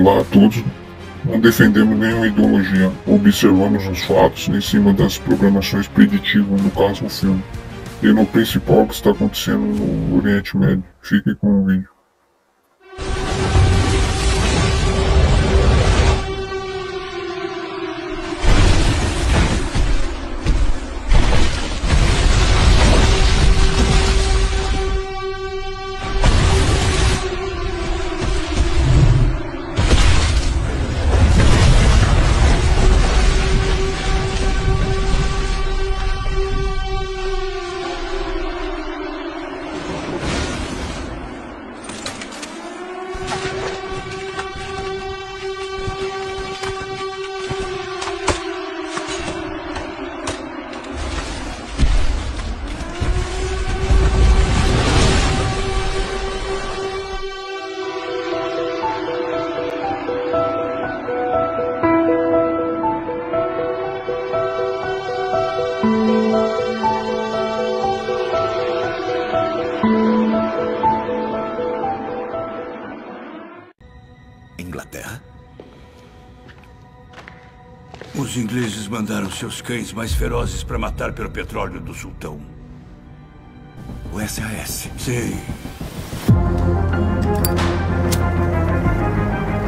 Olá a todos. Não defendemos nenhuma ideologia, observamos os fatos em cima das programações preditivas, no caso o filme. E no principal que está acontecendo no Oriente Médio. Fique com o vídeo. Inglaterra? Os ingleses mandaram seus cães mais ferozes para matar pelo petróleo do sultão. O SAS. Sim.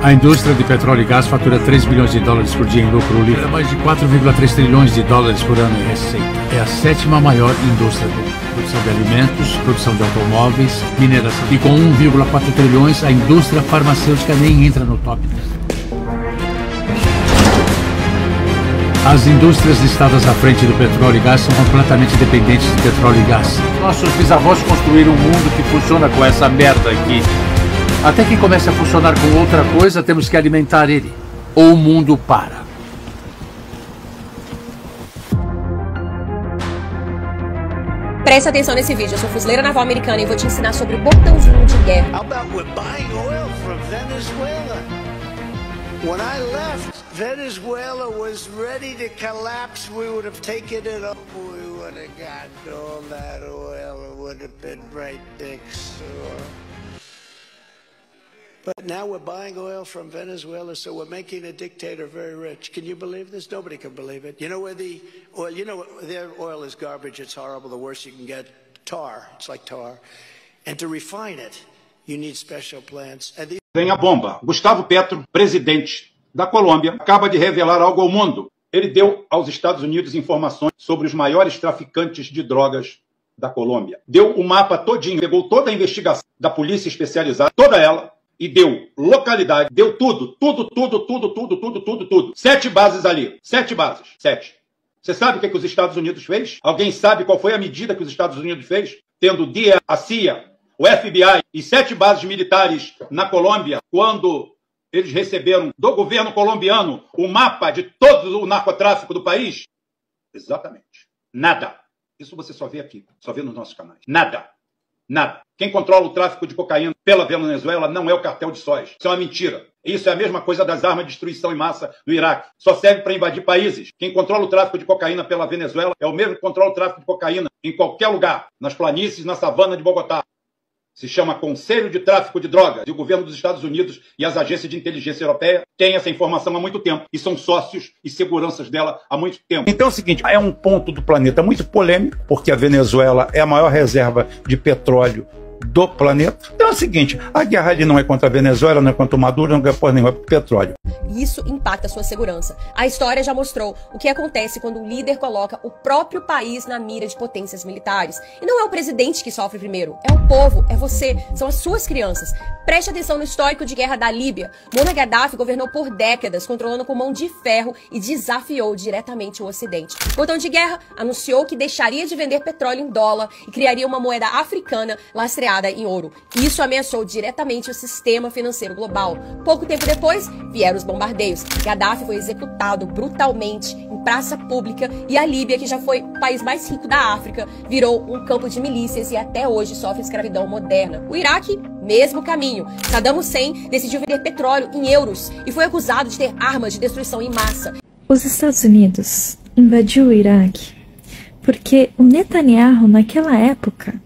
A indústria de petróleo e gás fatura 3 bilhões de dólares por dia em lucro livre, mais de 4,3 trilhões de dólares por ano em receita. É a sétima maior indústria do mundo. Produção de alimentos, produção de automóveis, mineração. E com 1,4 trilhões, a indústria farmacêutica nem entra no top. As indústrias listadas à frente do petróleo e gás são completamente dependentes de petróleo e gás. Nossos bisavós construíram um mundo que funciona com essa merda aqui. Até que comece a funcionar com outra coisa, temos que alimentar ele. Ou o mundo para. Presta atenção nesse vídeo. Eu sou fuzileira naval americana e vou te ensinar sobre o botãozinho de guerra. How about we're buying oil from Venezuela? When I left, Venezuela was ready to collapse. We would have taken it up. We would have gotten all that oil. It would have been right next door. But now we're buying oil from Venezuela, so we're making a dictator very rich. Can you believe this? Nobody can believe it. You know where the oil, their oil is garbage. It's horrible. The worst you can get, tar. It's like tar. And to refine it, you need special plants. And Vem a bomba. Gustavo Petro, presidente da Colômbia, acaba de revelar algo ao mundo. Ele deu aos Estados Unidos informações sobre os maiores traficantes de drogas da Colômbia. Deu o mapa todinho, pegou toda a investigação da polícia especializada, toda ela, e deu localidade, deu tudo. 7 bases ali. 7 bases. 7. Você sabe o que os Estados Unidos fez? Alguém sabe qual foi a medida que os Estados Unidos fez? Tendo o DIA, a CIA, o FBI e 7 bases militares na Colômbia, quando eles receberam do governo colombiano o mapa de todo o narcotráfico do país? Exatamente. Nada. Isso você só vê aqui. Só vê nos nossos canais. Nada. Nada. Quem controla o tráfico de cocaína pela Venezuela não é o cartel de sóis. Isso é uma mentira. Isso é a mesma coisa das armas de destruição em massa no Iraque. Só serve para invadir países. Quem controla o tráfico de cocaína pela Venezuela é o mesmo que controla o tráfico de cocaína em qualquer lugar. Nas planícies, na savana de Bogotá. Se chama Conselho de Tráfico de Drogas. E o governo dos Estados Unidos e as agências de inteligência europeia têm essa informação há muito tempo. E são sócios e seguranças dela há muito tempo. Então é o seguinte, é um ponto do planeta muito polêmico, porque a Venezuela é a maior reserva de petróleo do planeta. Então é o seguinte, a guerra ali não é contra a Venezuela, não é contra o Maduro, não é por nenhuma, é por petróleo. Isso impacta a sua segurança. A história já mostrou o que acontece quando um líder coloca o próprio país na mira de potências militares. E não é o presidente que sofre primeiro, é o povo, é você, são as suas crianças. Preste atenção no histórico de guerra da Líbia. Muammar Gaddafi governou por décadas, controlando com mão de ferro e desafiou diretamente o Ocidente. O botão de guerra anunciou que deixaria de vender petróleo em dólar e criaria uma moeda africana lastreada em ouro. Isso ameaçou diretamente o sistema financeiro global. Pouco tempo depois, vieram os bombardeios. Gaddafi foi executado brutalmente em praça pública e a Líbia, que já foi o país mais rico da África, virou um campo de milícias e até hoje sofre escravidão moderna. O Iraque, mesmo caminho. Saddam Hussein decidiu vender petróleo em euros e foi acusado de ter armas de destruição em massa. Os Estados Unidos invadiu o Iraque porque o Netanyahu, naquela época,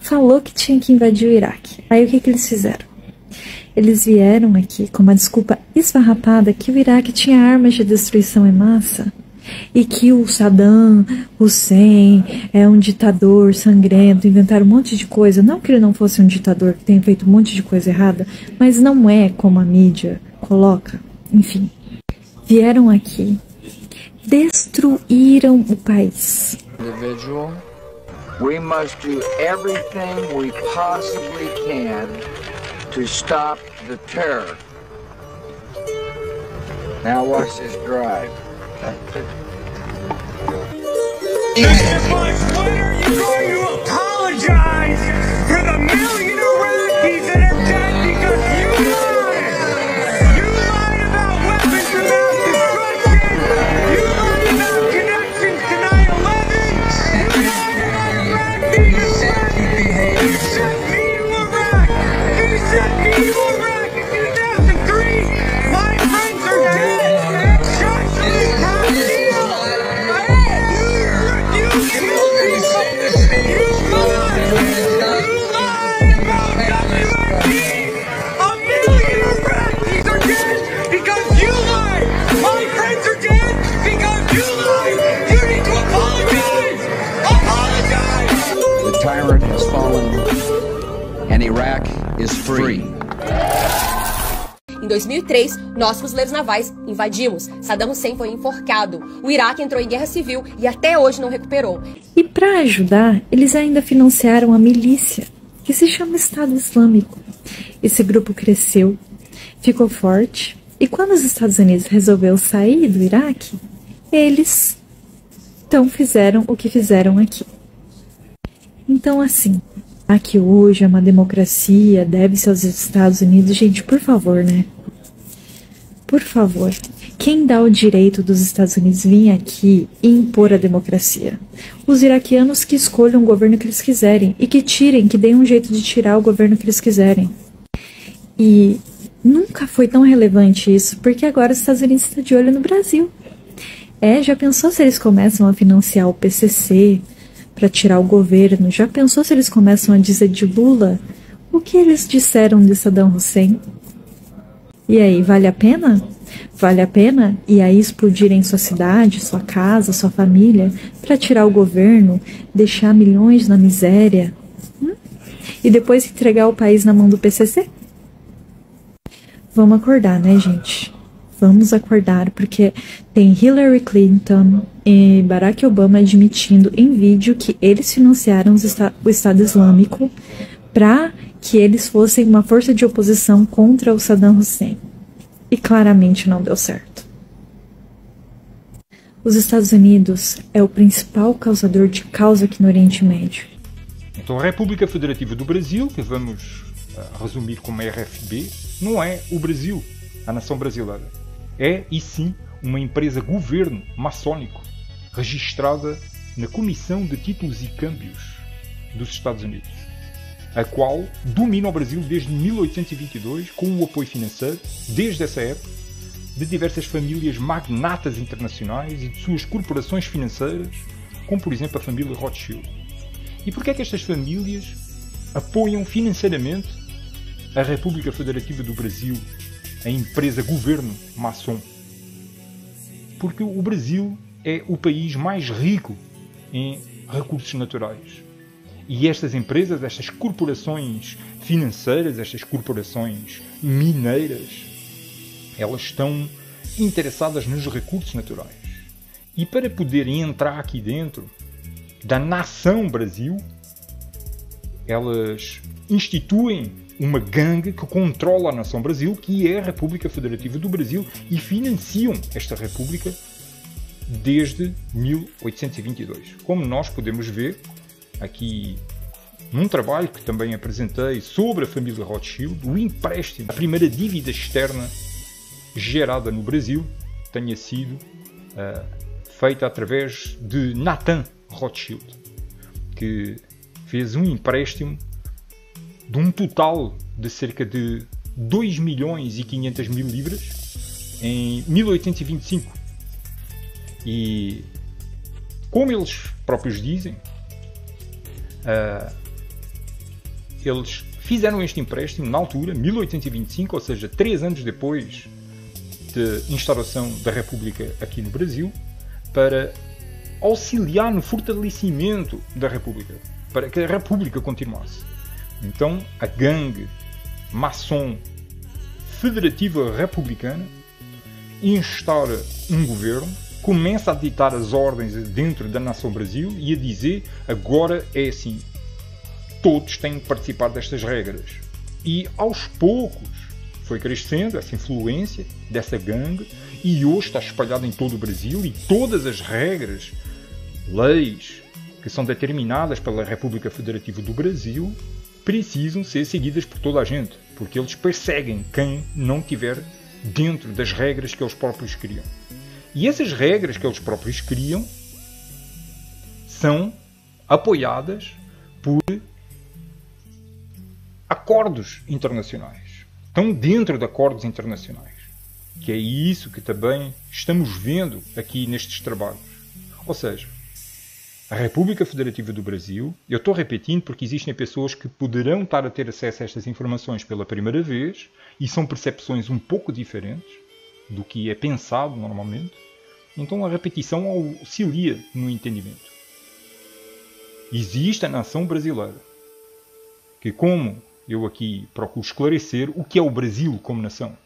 falou que tinha que invadir o Iraque. Aí o que eles fizeram? Eles vieram aqui com uma desculpa esfarrapada que o Iraque tinha armas de destruição em massa e que o Saddam Hussein é um ditador sangrento, inventaram um monte de coisa. Não que ele não fosse um ditador que tenha feito um monte de coisa errada, mas não é como a mídia coloca. Enfim, vieram aqui, destruíram o país. Individual, we must do everything we possibly can to stop the terror. Now watch this drive. Mr. Bush, when are you going to apologize for the million Iraqis that are dead because you lied? You lied about weapons of mass destruction. You lied about connections to 9/11. You lied about Iraqis. You sent me to Iraq. You sent me to Iraq in 2003. My friends are dead. Trust me, The tyrant has fallen and Iraq is free. Em 2003, nós, fuzileiros navais, invadimos. Saddam Hussein foi enforcado. O Iraque entrou em guerra civil e até hoje não recuperou. E para ajudar, eles ainda financiaram a milícia, que se chama Estado Islâmico. Esse grupo cresceu, ficou forte, e quando os Estados Unidos resolveu sair do Iraque, eles então fizeram o que fizeram aqui. Então, assim, aqui hoje é uma democracia, deve-se aos Estados Unidos. Gente, por favor, né? Por favor, quem dá o direito dos Estados Unidos vir aqui e impor a democracia? Os iraquianos que escolham o governo que eles quiserem e que tirem, que deem um jeito de tirar o governo que eles quiserem. E nunca foi tão relevante isso, porque agora os Estados Unidos estão de olho no Brasil. Já pensou se eles começam a financiar o PCC para tirar o governo? Já pensou se eles começam a dizer de Lula o que eles disseram de Saddam Hussein? E aí, vale a pena? Vale a pena? E aí explodirem sua cidade, sua casa, sua família, para tirar o governo, deixar milhões na miséria? E depois entregar o país na mão do PCC? Vamos acordar, né, gente? Vamos acordar, porque tem Hillary Clinton e Barack Obama admitindo em vídeo que eles financiaram o Estado Islâmico para que eles fossem uma força de oposição contra o Saddam Hussein. E claramente não deu certo. Os Estados Unidos é o principal causador de caos aqui no Oriente Médio. Então a República Federativa do Brasil, que vamos resumir como RFB, não é o Brasil, a nação brasileira. É, e sim, uma empresa-governo maçónico, registrada na Comissão de Títulos e Câmbios dos Estados Unidos, a qual domina o Brasil desde 1822, com o apoio financeiro, desde essa época, de diversas famílias magnatas internacionais e de suas corporações financeiras, como por exemplo a família Rothschild. E por que é que estas famílias apoiam financeiramente a República Federativa do Brasil, a empresa-governo maçom? Porque o Brasil é o país mais rico em recursos naturais. E estas empresas, estas corporações financeiras, estas corporações mineiras, elas estão interessadas nos recursos naturais. E para poderem entrar aqui dentro da nação Brasil, elas instituem uma gangue que controla a nação Brasil, que é a República Federativa do Brasil, e financiam esta república desde 1822. Como nós podemos ver aqui num trabalho que também apresentei sobre a família Rothschild, o empréstimo, a primeira dívida externa gerada no Brasil, tenha sido feita através de Nathan Rothschild, que fez um empréstimo de um total de cerca de 2 milhões e 500 mil libras em 1825. E, como eles próprios dizem, eles fizeram este empréstimo na altura, 1825, ou seja, 3 anos depois da instauração da República aqui no Brasil, para auxiliar no fortalecimento da República, para que a República continuasse. Então, a gangue maçom federativa republicana instaura um governo, começa a ditar as ordens dentro da nação Brasil e a dizer: agora é assim, todos têm que participar destas regras. E aos poucos foi crescendo essa influência dessa gangue e hoje está espalhada em todo o Brasil, e todas as regras, leis que são determinadas pela República Federativa do Brasil precisam ser seguidas por toda a gente, porque eles perseguem quem não estiver dentro das regras que eles próprios criam. E essas regras que eles próprios criam são apoiadas por acordos internacionais. Estão dentro de acordos internacionais. Que é isso que também estamos vendo aqui nestes trabalhos. Ou seja, a República Federativa do Brasil, eu estou repetindo porque existem pessoas que poderão estar a ter acesso a estas informações pela primeira vez e são percepções um pouco diferentes do que é pensado normalmente. Então a repetição auxilia no entendimento. Existe a nação brasileira, que, como eu aqui procuro esclarecer, o que é o Brasil como nação?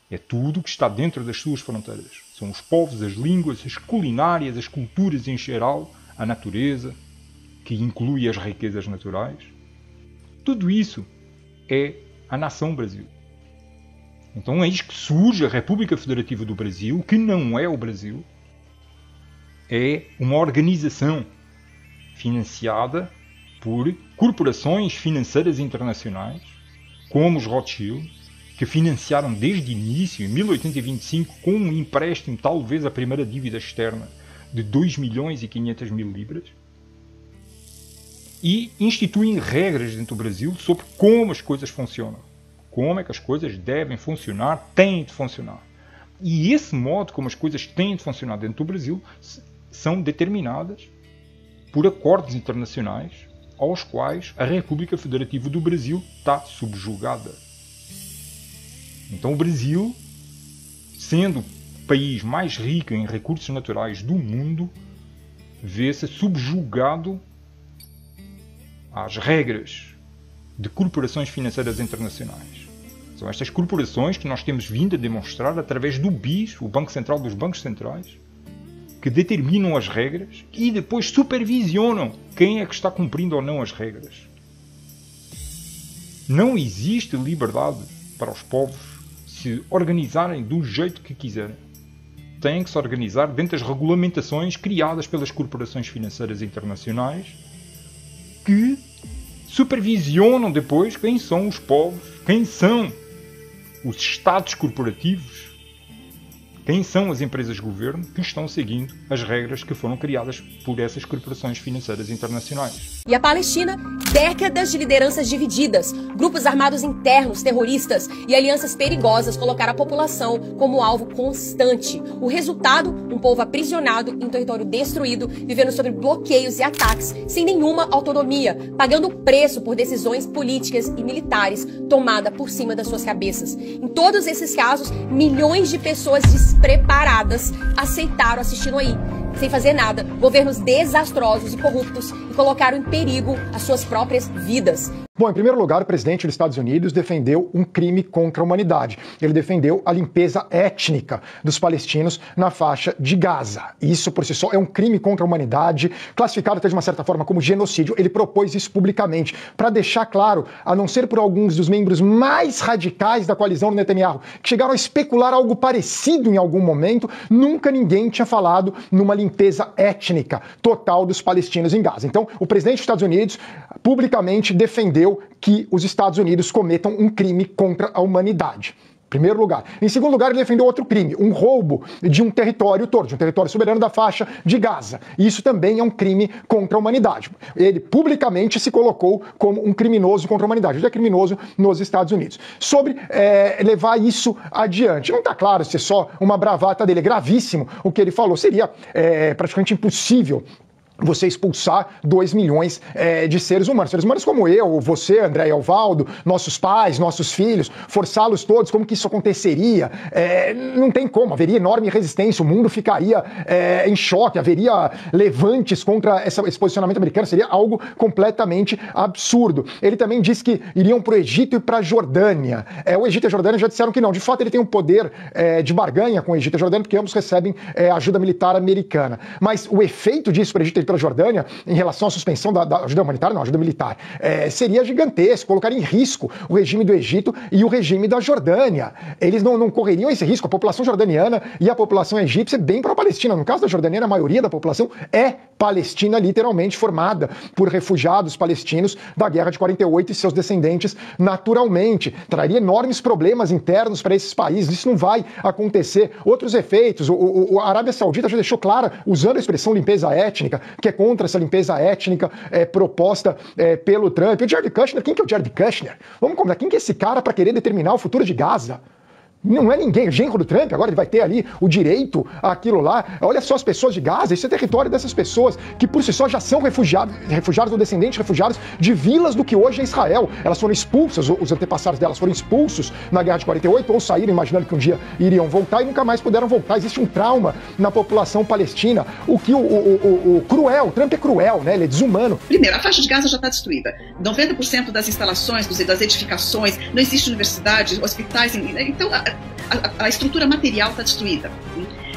É tudo o que está dentro das suas fronteiras. São os povos, as línguas, as culinárias, as culturas em geral, a natureza, que inclui as riquezas naturais. Tudo isso é a nação Brasil. Então é isso que surge a República Federativa do Brasil, que não é o Brasil. É uma organização financiada por corporações financeiras internacionais, como os Rothschild, que financiaram desde o início, em 1825, com um empréstimo, talvez a primeira dívida externa, de 2.500.000 libras, e instituem regras dentro do Brasil sobre como as coisas funcionam. Como é que as coisas devem funcionar, têm de funcionar. E esse modo como as coisas têm de funcionar dentro do Brasil são determinadas por acordos internacionais aos quais a República Federativa do Brasil está subjugada. Então o Brasil, sendo o país mais rico em recursos naturais do mundo, vê-se subjugado às regras de corporações financeiras internacionais. São estas corporações que nós temos vindo a demonstrar através do BIS, o Banco Central dos Bancos Centrais, que determinam as regras e depois supervisionam quem é que está cumprindo ou não as regras. Não existe liberdade para os povos se organizarem do jeito que quiserem. Têm que se organizar dentro das regulamentações criadas pelas corporações financeiras internacionais, que supervisionam depois quem são os povos, quem são os estados corporativos, quem são as empresas de governo que estão seguindo as regras que foram criadas por essas corporações financeiras internacionais. E a Palestina, décadas de lideranças divididas, grupos armados internos, terroristas e alianças perigosas colocaram a população como alvo constante. O resultado, um povo aprisionado em território destruído, vivendo sob bloqueios e ataques, sem nenhuma autonomia, pagando o preço por decisões políticas e militares tomadas por cima das suas cabeças. Em todos esses casos, milhões de pessoas despreparadas aceitaram assistindo aí, sem fazer nada, governos desastrosos e corruptos, e colocaram em perigo as suas próprias vidas. Bom, em primeiro lugar, o presidente dos Estados Unidos defendeu um crime contra a humanidade. Ele defendeu a limpeza étnica dos palestinos na faixa de Gaza. Isso, por si só, é um crime contra a humanidade, classificado até de uma certa forma como genocídio. Ele propôs isso publicamente, para deixar claro, a não ser por alguns dos membros mais radicais da coalizão do Netanyahu, que chegaram a especular algo parecido em algum momento, nunca ninguém tinha falado numa limpeza étnica total dos palestinos em Gaza. Então, o presidente dos Estados Unidos publicamente defendeu que os Estados Unidos cometam um crime contra a humanidade. Em primeiro lugar. Em segundo lugar, ele defendeu outro crime, um roubo de um território todo, de um território soberano da faixa de Gaza. E isso também é um crime contra a humanidade. Ele publicamente se colocou como um criminoso contra a humanidade. Ele é criminoso nos Estados Unidos. Sobre levar isso adiante, não está claro se é só uma bravata dele, é gravíssimo o que ele falou. Seria praticamente impossível você expulsar 2 milhões de seres humanos como eu, você, André e Alvaldo, nossos pais, nossos filhos, forçá-los todos, como que isso aconteceria? Não tem como, haveria enorme resistência, o mundo ficaria em choque, haveria levantes contra esse posicionamento americano, seria algo completamente absurdo. Ele também disse que iriam para o Egito e para a Jordânia. O Egito e a Jordânia já disseram que não, de fato ele tem um poder de barganha com o Egito e a Jordânia, porque ambos recebem ajuda militar americana. Mas o efeito disso para o Egito e para a Jordânia, em relação à suspensão da ajuda humanitária, não, ajuda militar, seria gigantesco, colocaria em risco o regime do Egito e o regime da Jordânia. Eles não correriam esse risco. A população jordaniana e a população egípcia bem pró-Palestina. No caso da Jordânia, a maioria da população é palestina, literalmente formada por refugiados palestinos da Guerra de 48 e seus descendentes naturalmente. Traria enormes problemas internos para esses países. Isso não vai acontecer. Outros efeitos, a Arábia Saudita já deixou clara, usando a expressão limpeza étnica, que é contra essa limpeza étnica proposta pelo Trump. E o Jared Kushner, quem que é o Jared Kushner? Vamos combinar, quem que é esse cara para querer determinar o futuro de Gaza? Não é ninguém, o genro do Trump, agora ele vai ter ali o direito àquilo lá. Olha só as pessoas de Gaza, isso é território dessas pessoas que por si só já são refugiados ou descendentes refugiados de vilas do que hoje é Israel. Elas foram expulsas, os antepassados delas foram expulsos na Guerra de 48 ou saíram imaginando que um dia iriam voltar e nunca mais puderam voltar. Existe um trauma na população palestina. O que o Trump é cruel, né? Ele é desumano. Primeiro, a faixa de Gaza já está destruída. 90% das instalações, das edificações, não existe universidade, hospitais, então a estrutura material está destruída.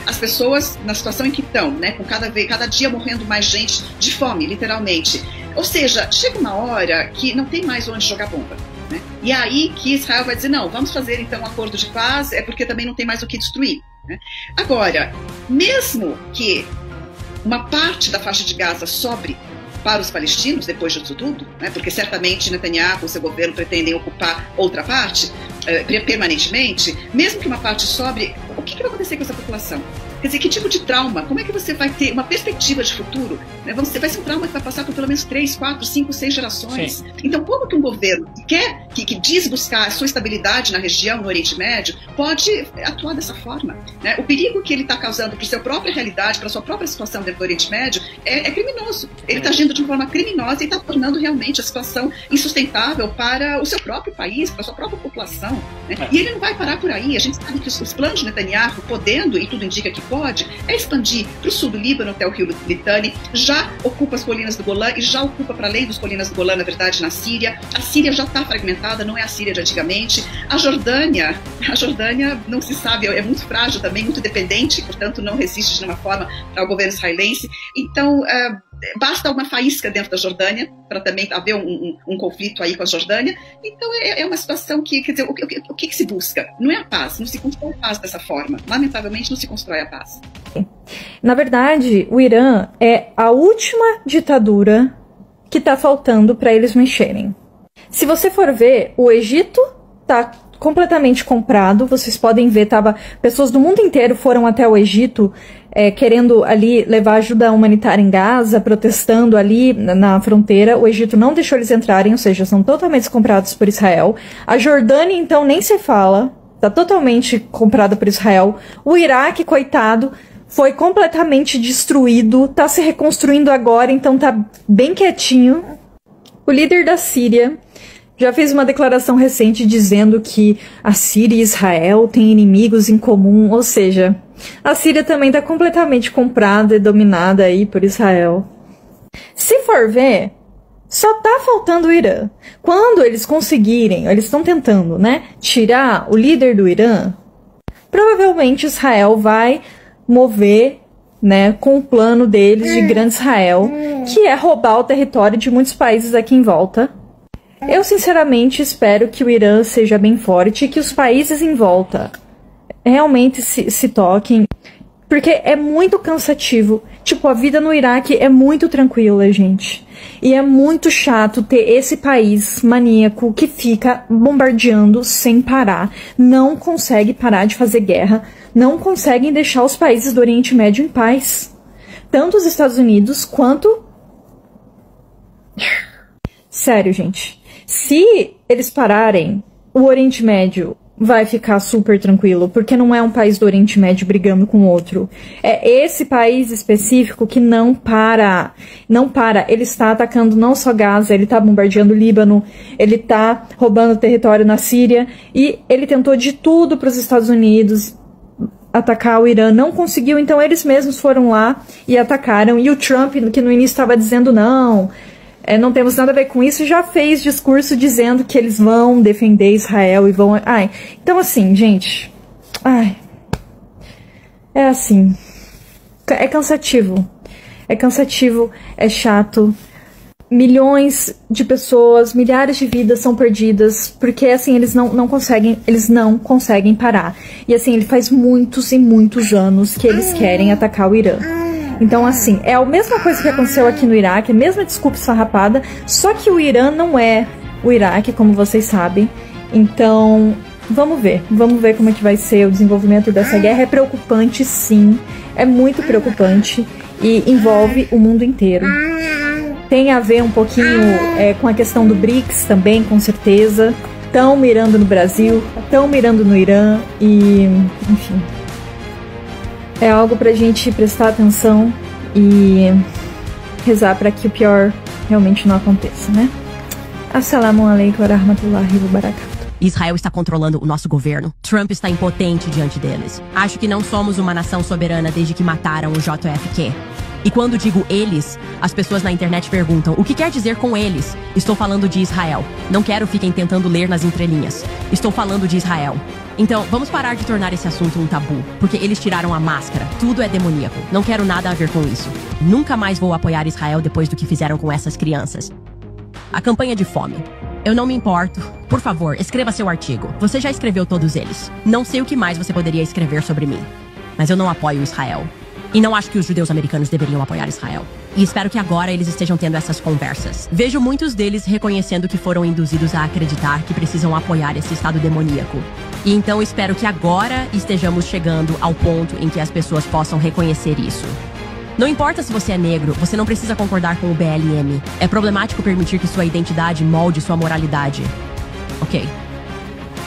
As pessoas na situação em que estão, né, com cada dia morrendo mais gente de fome, literalmente. Ou seja, chega uma hora que não tem mais onde jogar bomba. Né? E é aí que Israel vai dizer, não, vamos fazer então um acordo de paz, porque também não tem mais o que destruir. Né? Agora, mesmo que uma parte da faixa de Gaza sobre para os palestinos, depois disso tudo, né, porque certamente Netanyahu e seu governo pretendem ocupar outra parte permanentemente, mesmo que uma parte sobre, o que vai acontecer com essa população? Quer dizer, que tipo de trauma? Como é que você vai ter uma perspectiva de futuro? Né? Vai ser um trauma que vai passar por pelo menos 3, 4, 5, 6 gerações. Sim. Então, como que um governo que diz buscar a sua estabilidade na região, no Oriente Médio, pode atuar dessa forma? Né? O perigo que ele está causando para a sua própria realidade, para a sua própria situação dentro do Oriente Médio, é criminoso. Ele está agindo de uma forma criminosa e está tornando realmente a situação insustentável para o seu próprio país, para a sua própria população. Né? E ele não vai parar por aí. A gente sabe que os planos de Netanyahu, podendo, e tudo indica que pode, é expandir para o sul do Líbano até o rio Litani, já ocupa as colinas do Golã e já ocupa para além das colinas do Golã, na verdade, na Síria. A Síria já está fragmentada, não é a Síria de antigamente. A Jordânia não se sabe, é muito frágil também, muito dependente, portanto não resiste de uma forma ao governo israelense. Então, basta uma faísca dentro da Jordânia para também haver um conflito aí com a Jordânia. Então é uma situação que, quer dizer, o que se busca? Não é a paz, não se constrói a paz dessa forma. Lamentavelmente não se constrói a paz. Na verdade, o Irã é a última ditadura que está faltando para eles mexerem. Se você for ver, o Egito está completamente comprado, vocês podem ver, pessoas do mundo inteiro foram até o Egito querendo ali levar ajuda humanitária em Gaza, protestando ali na fronteira. O Egito não deixou eles entrarem, ou seja, são totalmente comprados por Israel. A Jordânia, então, nem se fala, está totalmente comprada por Israel. O Iraque, coitado, foi completamente destruído, está se reconstruindo agora, então tá bem quietinho. O líder da Síria já fez uma declaração recente dizendo que a Síria e Israel têm inimigos em comum, ou seja, a Síria também está completamente comprada e dominada aí por Israel. Se for ver, só tá faltando o Irã. Quando eles conseguirem, eles estão tentando, né, tirar o líder do Irã, provavelmente Israel vai mover, né, com o plano deles de Grande Israel, que é roubar o território de muitos países aqui em volta. Eu sinceramente espero que o Irã seja bem forte e que os países em volta realmente se toquem, porque é muito cansativo. Tipo, a vida no Iraque é muito tranquila, gente. E é muito chato ter esse país maníaco que fica bombardeando sem parar, não consegue parar de fazer guerra, não conseguem deixar os países do Oriente Médio em paz. Tanto os Estados Unidos quanto... Sério, gente. Se eles pararem, o Oriente Médio vai ficar super tranquilo, porque não é um país do Oriente Médio brigando com outro. É esse país específico que não para. Ele está atacando não só Gaza, ele está bombardeando o Líbano, ele está roubando território na Síria, e ele tentou de tudo para os Estados Unidos atacar o Irã, não conseguiu, então eles mesmos foram lá e atacaram, e o Trump, que no início estava dizendo não temos nada a ver com isso, já fez discurso dizendo que eles vão defender Israel e vão... Então assim, gente... É assim... É cansativo. É chato. Milhões de pessoas, milhares de vidas são perdidas, porque assim, eles não conseguem parar. E assim, ele faz muitos e muitos anos que eles querem atacar o Irã. Então, assim, é a mesma coisa que aconteceu aqui no Iraque, a mesma desculpa esfarrapada, só que o Irã não é o Iraque, como vocês sabem. Então, vamos ver como é que vai ser o desenvolvimento dessa guerra. É preocupante, sim, é muito preocupante e envolve o mundo inteiro. Tem a ver um pouquinho com a questão do BRICS também, com certeza. Estão mirando no Brasil, estão mirando no Irã e, enfim... É algo pra gente prestar atenção e rezar para que o pior realmente não aconteça, né? Assalamu alaikum wa rahmatullahi wa barakatuh. Israel está controlando o nosso governo. Trump está impotente diante deles. Acho que não somos uma nação soberana desde que mataram o JFK. E quando digo eles, as pessoas na internet perguntam, o que quer dizer com eles? Estou falando de Israel. Não quero fiquem tentando ler nas entrelinhas. Estou falando de Israel. Então, vamos parar de tornar esse assunto um tabu, porque eles tiraram a máscara. Tudo é demoníaco. Não quero nada a ver com isso. Nunca mais vou apoiar Israel depois do que fizeram com essas crianças. A campanha de fome. Eu não me importo. Por favor, escreva seu artigo. Você já escreveu todos eles. Não sei o que mais você poderia escrever sobre mim. Mas eu não apoio Israel. E não acho que os judeus americanos deveriam apoiar Israel. E espero que agora eles estejam tendo essas conversas. Vejo muitos deles reconhecendo que foram induzidos a acreditar que precisam apoiar esse estado demoníaco. E então espero que agora estejamos chegando ao ponto em que as pessoas possam reconhecer isso. Não importa se você é negro, você não precisa concordar com o BLM. É problemático permitir que sua identidade molde sua moralidade. Ok.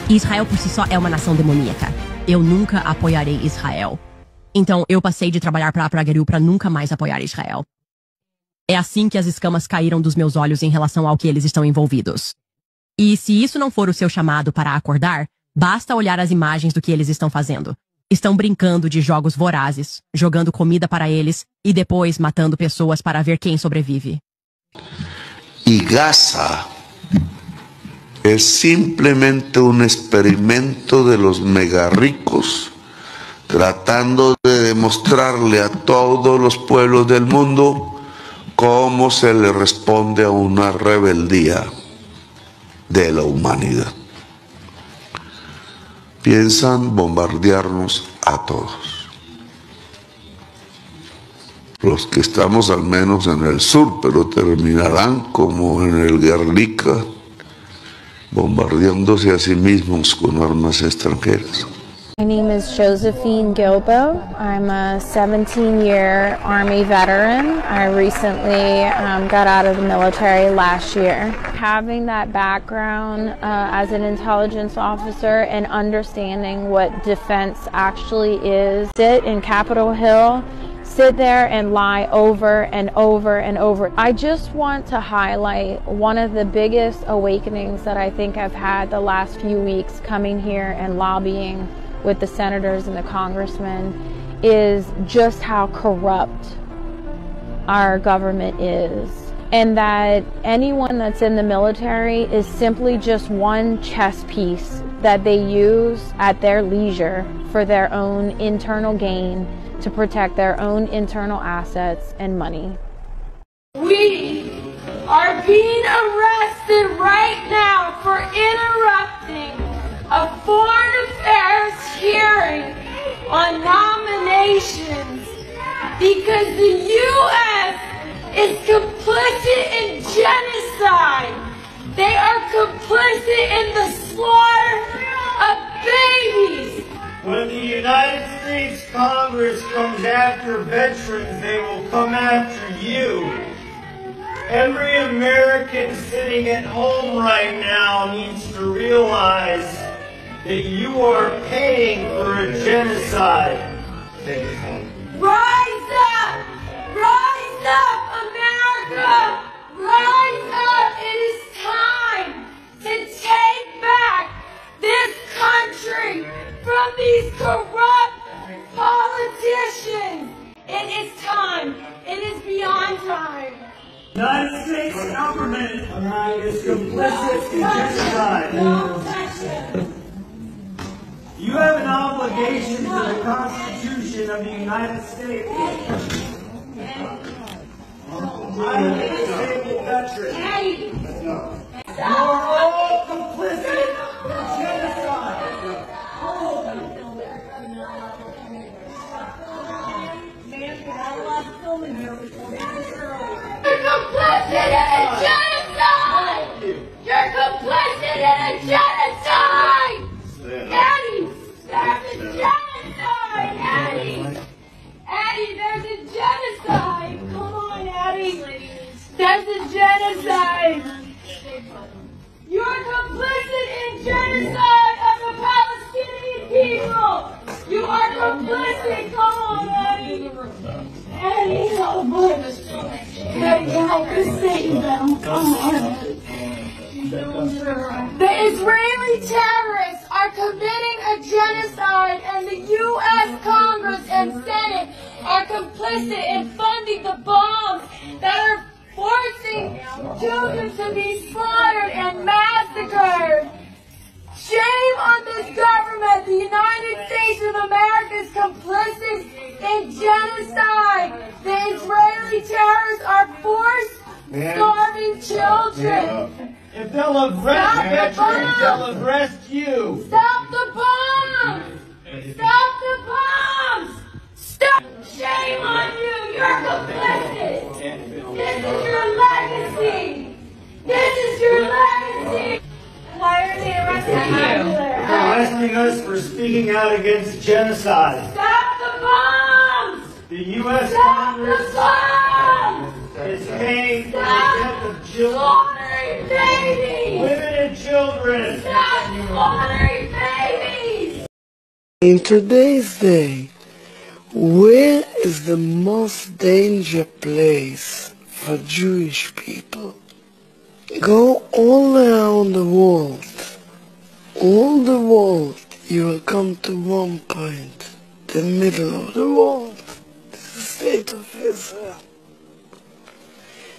Israel por si só é uma nação demoníaca. Eu nunca apoiarei Israel. Então, eu passei de trabalhar para a Prageru para nunca mais apoiar Israel. É assim que as escamas caíram dos meus olhos em relação ao que eles estão envolvidos. E se isso não for o seu chamado para acordar, basta olhar as imagens do que eles estão fazendo. Estão brincando de jogos vorazes, jogando comida para eles e depois matando pessoas para ver quem sobrevive. E Gaza é simplesmente um experimento de los mega ricos tratando de demostrarle a todos los pueblos del mundo cómo se le responde a una rebeldía de la humanidad. Piensan bombardearnos a todos. Los que estamos al menos en el sur, pero terminarán como en el Guernica, bombardeándose a sí mismos con armas extranjeras. My name is Josephine Gilbo. I'm a 17-year Army veteran. I recently got out of the military last year. Having that background as an intelligence officer and understanding what defense actually is, sit in Capitol Hill, sit there and lie over and over and over. I just want to highlight one of the biggest awakenings that I think I've had the last few weeks coming here and lobbying with the senators and the congressmen is just how corrupt our government is. And that anyone that's in the military is simply just one chess piece that they use at their leisure for their own internal gain to protect their own internal assets and money. We are being arrested right now for interrupting a foreign affairs hearing on nominations because the U.S. is complicit in genocide. They are complicit in the slaughter of babies. When the United States Congress comes after veterans, they will come after you. Every American sitting at home right now needs to realize that you are paying for a genocide. Rise up! Rise up, America! Rise up! It is time to take back this country from these corrupt politicians. It is time. It is beyond time. The United States government is complicit in genocide. You have an obligation to the Constitution of the United States. I'm a disabled veteran. You are all complicit in genocide. You're complicit in a genocide! You're complicit in a genocide! Eddie, there's a genocide! Eddie, there's a genocide! Come on, Eddie! There's a genocide! You're complicit in genocide of the Palestinian people! You are complicit! Come on, Eddie! Eddie, help us! Eddie, help us save them! Come on! The Israeli terrorists are committing a genocide, and the U.S. Congress and Senate are complicit in funding the bombs that are forcing children to be slaughtered and massacred. Shame on this government! The United States of America is complicit in genocide. The Israeli terrorists are starving children. If they'll arrest veterans, they'll arrest you. Stop the bombs! Stop the bombs! Stop! Shame on you! You're complicit! This is your legacy! This is your legacy! Why are they arresting you? They're arresting us for speaking out against genocide. Stop the bombs! The U.S. Stop the Congress bombs! is paying for the Stop death of children, slaughtering babies! women and children. Stop slaughtering babies! In today's day, where is the most dangerous place for Jewish people? Go all around the world. All the world, you will come to one point, the middle of the world, the state of Israel.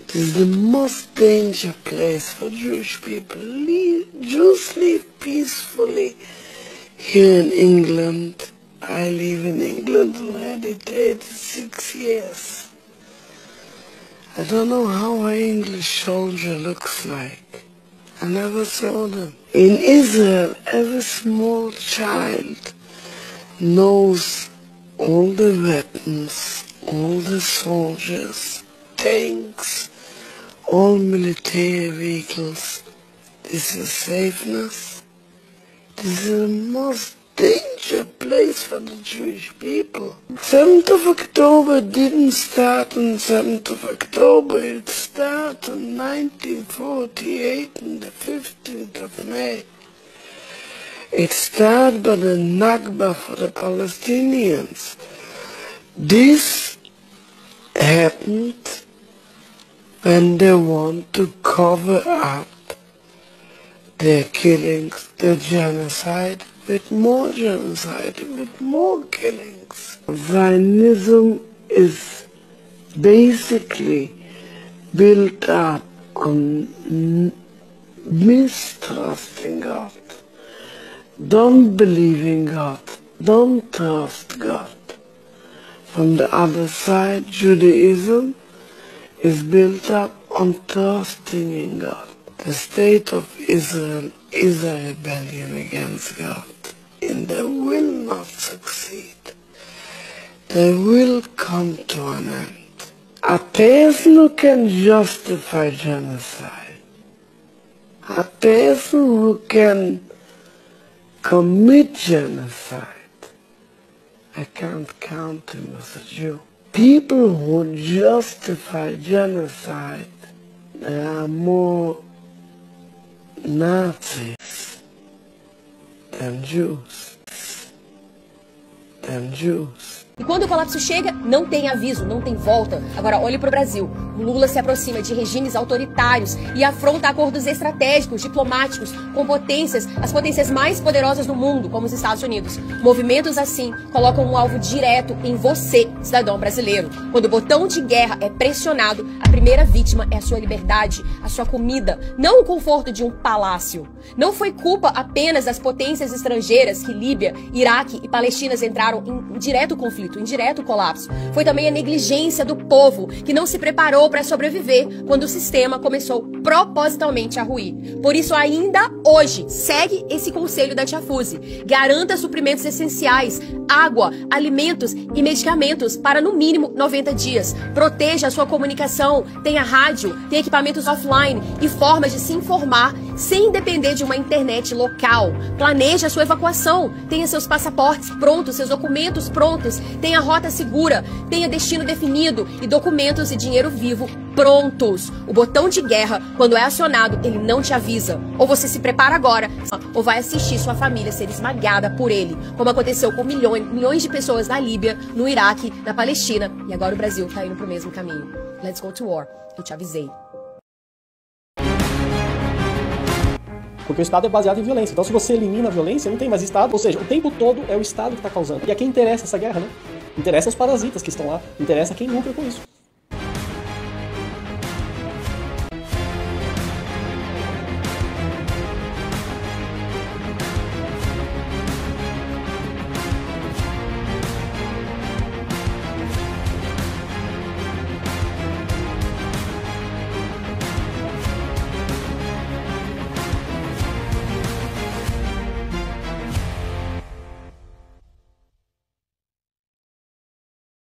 It is the most dangerous place for Jewish people. Jews live peacefully here in England. I live in England already 36 years. I don't know how an English soldier looks like. I never saw them. In Israel, every small child knows all the weapons, all the soldiers, tanks, all military vehicles. This is safeness. This is the most dangerous place for the Jewish people. 7th of October didn't start on 7th of October. It started in 1948 on the 15th of May. It started by the Nakba for the Palestinians. This happened when they want to cover up their killings, the genocide, with more genocide, with more killings. Zionism is basically built up on mistrusting God. Don't believe in God. Don't trust God. From the other side, Judaism is built up on trusting in God. The state of Israel is a rebellion against God, and they will not succeed. They will come to an end. A person who can justify genocide, a person who can commit genocide, I can't count him as a Jew. People who justify genocide, there are more Nazis Them Jews. Them Jews. E quando o colapso chega, não tem aviso, não tem volta. Agora, olhe para o Brasil. O Lula se aproxima de regimes autoritários e afronta acordos estratégicos, diplomáticos, com potências, as potências mais poderosas do mundo, como os Estados Unidos. Movimentos assim colocam um alvo direto em você, cidadão brasileiro. Quando o botão de guerra é pressionado, a primeira vítima é a sua liberdade, a sua comida, não o conforto de um palácio. Não foi culpa apenas das potências estrangeiras que Líbia, Iraque e Palestina entraram em direto conflito, em direto colapso. Foi também a negligência do povo, que não se preparou para sobreviver quando o sistema começou propositalmente a ruir. Por isso, ainda hoje, segue esse conselho da Tia Fuse. Garanta suprimentos essenciais, água, alimentos e medicamentos para no mínimo 90 dias. Proteja a sua comunicação, tenha rádio, tenha equipamentos offline e formas de se informar sem depender de uma internet local. Planeje a sua evacuação, tenha seus passaportes prontos, seus documentos prontos, tenha rota segura, tenha destino definido e documentos e dinheiro vivo prontos. O botão de guerra, quando é acionado, ele não te avisa. Ou você se prepara agora, ou vai assistir sua família ser esmagada por ele, como aconteceu com milhões de pessoas na Líbia, no Iraque, na Palestina, e agora o Brasil tá indo pro mesmo caminho. Let's go to war. Eu te avisei. Porque o Estado é baseado em violência. Então, se você elimina a violência, não tem mais Estado. Ou seja, o tempo todo é o Estado que está causando. E a quem interessa essa guerra, né? Interessa os parasitas que estão lá. Interessa quem lucra com isso.